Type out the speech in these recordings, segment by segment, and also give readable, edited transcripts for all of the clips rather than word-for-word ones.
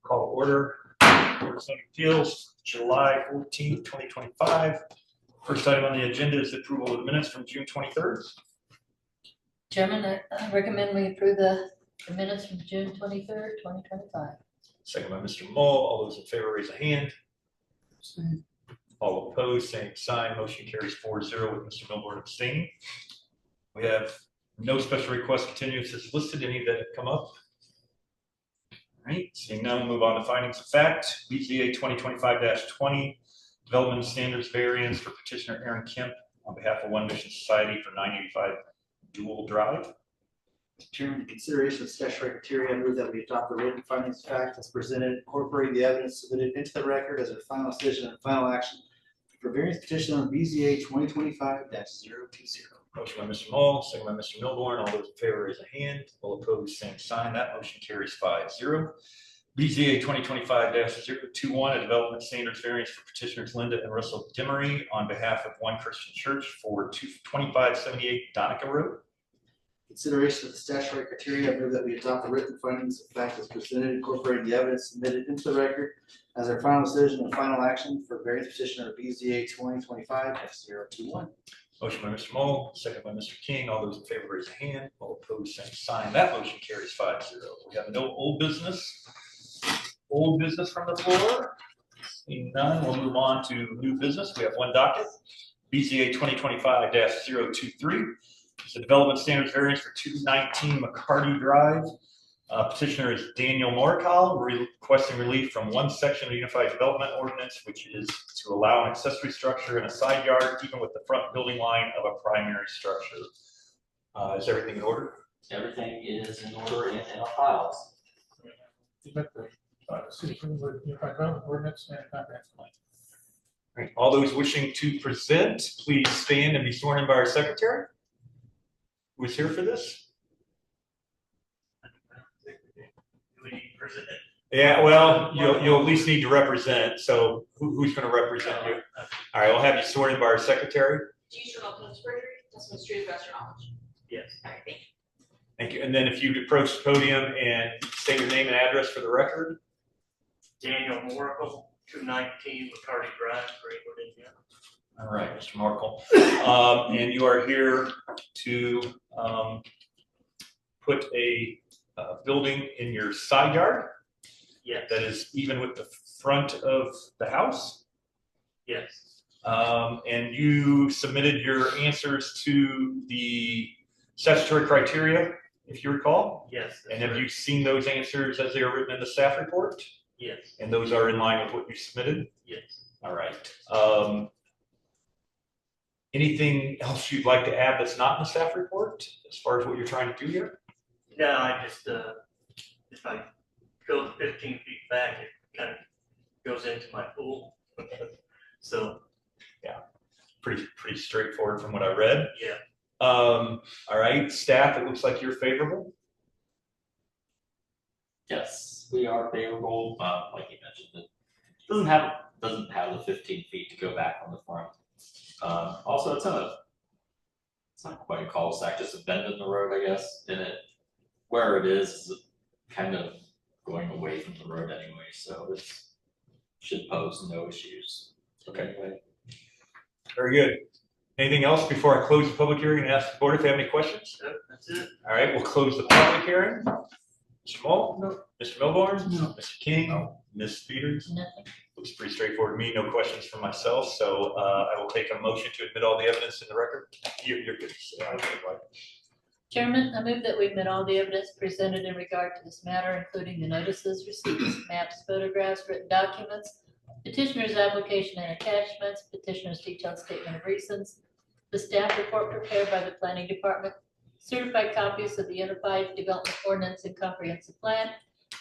Call to order. Board of Zoning Appeals, July 14th, 2025. First item on the agenda is the approval of the minutes from June 23rd. Chairman, I recommend we approve the minutes from June 23rd, 2025. Second by Mr. Mull. All those in favor raise a hand. All opposed, same sign. Motion carries 4-0 with Mr. Milborn abstaining. We have no special request continuances listed. Any that have come up? All right, seeing none, we'll move on to findings of fact. BZA 2025-20, Development Standards Variance for petitioner Aaron Kemp on behalf of One Mission Society for 985 Dual Drive. Mr. Chairman, in consideration of statutory criteria, I move that we adopt the written findings of fact as presented, incorporating the evidence submitted into the record as a final decision and final action for variance petition on BZA 2025-020. Motion by Mr. Mull, second by Mr. Milborn. All those in favor raise a hand. All opposed, same sign. That motion carries 5-0. BZA 2025-021, a development standards variance for petitioners Linda and Russell Demery on behalf of One Christian Church for 2578 Donica Road. Consideration of the statutory criteria, I move that we adopt the written findings of fact as presented, incorporating the evidence submitted into the record as our final decision and final action for variance petition under BZA 2025-021. Motion by Mr. Mull, second by Mr. King. All those in favor raise a hand. All opposed, same sign. That motion carries 5-0. We have no old business. Old business from the floor. Seeing none, we'll move on to new business. We have one docket, BZA 2025-023. It's a development standards variance for 219 McCarty Drive. Petitioner is Daniel Morcal, requesting relief from one section of the Unified Development Ordinance, which is to allow an accessory structure in a side yard, even with the front building line of a primary structure. Is everything in order? Everything is in order in our files. You met the city with Unified Development Ordinance and comprehensive plan. Right. All those wishing to present, please stand and be sworn in by our secretary. Who is here for this? Yeah, well, you'll at least need to represent. So who's going to represent you? All right, we'll have you sworn in by our secretary. Do you sure not surgery? That's mystery of best knowledge. Yes. All right, thank you. Thank you. And then if you'd approach the podium and state your name and address for the record. Daniel Moracle, 219 McCarty Drive, Greenwood, Indiana. All right, Mr. Markle. And you are here to put a building in your side yard? Yes. That is even with the front of the house? Yes. And you submitted your answers to the statutory criteria, if you recall? Yes. And have you seen those answers as they are written in the staff report? Yes. And those are in line with what you submitted? Yes. All right. Anything else you'd like to add that's not in the staff report as far as what you're trying to do here? No, I just, if I go 15 feet back, it kind of goes into my pool. So. Yeah, pretty straightforward from what I read. Yeah. All right, staff, it looks like you're favorable. Yes, we are favorable. Like you mentioned, it doesn't have the 15 feet to go back on the front. Also, it's not quite a cul-de-sac, just a bend in the road, I guess. And where it is kind of going away from the road anyway, so it should pose no issues. Okay. Anyway. Very good. Anything else before I close the public hearing and ask the board if they have any questions? Nope, that's it. All right, we'll close the public hearing. Mr. Mull? No. Mr. Milborn? No. Mr. King? No. Ms. Peters? Nothing. Looks pretty straightforward to me. No questions from myself. So I will take a motion to admit all the evidence in the record. You're good. Chairman, I move that we admit all the evidence presented in regard to this matter, including the notices, receipts, maps, photographs, written documents, petitioner's application and attachments, petitioner's detailed statement of reasons, the staff report prepared by the planning department, certified copies of the Unified Development Ordinance and Comprehensive Plan,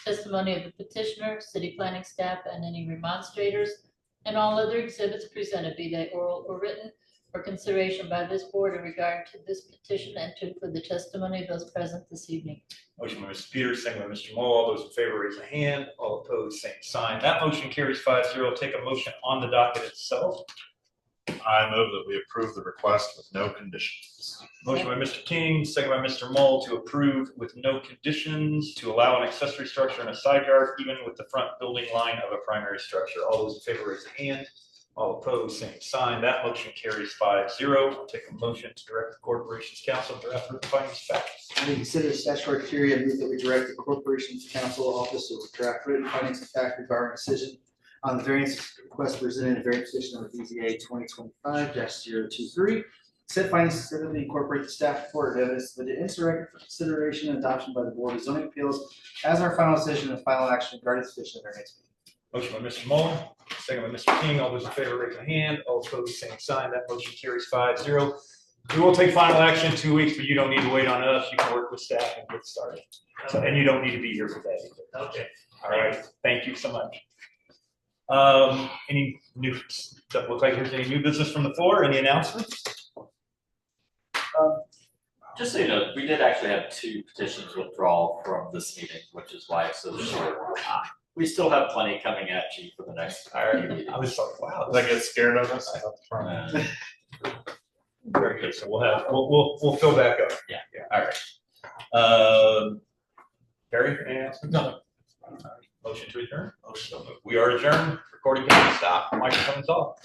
testimony of the petitioner, city planning staff, and any remonstrators, and all other exhibits presented, be they oral or written, for consideration by this board in regard to this petition and to include the testimony of those present this evening. Motion by Mr. Peters, second by Mr. Mull. All those in favor raise a hand. All opposed, same sign. That motion carries 5-0. Take a motion on the docket itself. I move that we approve the request with no conditions. Motion by Mr. King, second by Mr. Mull to approve with no conditions to allow an accessory structure in a side yard, even with the front building line of a primary structure. All those in favor raise a hand. All opposed, same sign. That motion carries 5-0. I'll take a motion to direct the corporation's council to draft written findings of fact. Having considered statutory criteria, I move that we direct the corporation's council office to draft written findings of fact regarding decision on the variance request presented in variance petition number BZA 2025-023. Said findings specifically incorporate the staff report of evidence submitted into record for consideration and adoption by the Board of Zoning Appeals as our final decision and final action regarding this petition at our next meeting. Motion by Mr. Mullin, second by Mr. King. All those in favor raise a hand. All opposed, same sign. That motion carries 5-0. We will take final action in 2 weeks, but you don't need to wait on us. You can work with staff and get started. So, and you don't need to be here for that either. Okay. All right. Thank you so much. Any new, doesn't look like there's any new business from the floor. Any announcements? Just so you know, we did actually have 2 petitions withdraw from this meeting, which is why it's so short. We still have plenty coming at you for the next few meetings. I was like, wow. Did I get scared of us? Very good. So we'll fill back up. Yeah. All right. Barry, any announcements? No. Motion to adjourn. We are adjourned. Recording can stop. Microphone's off.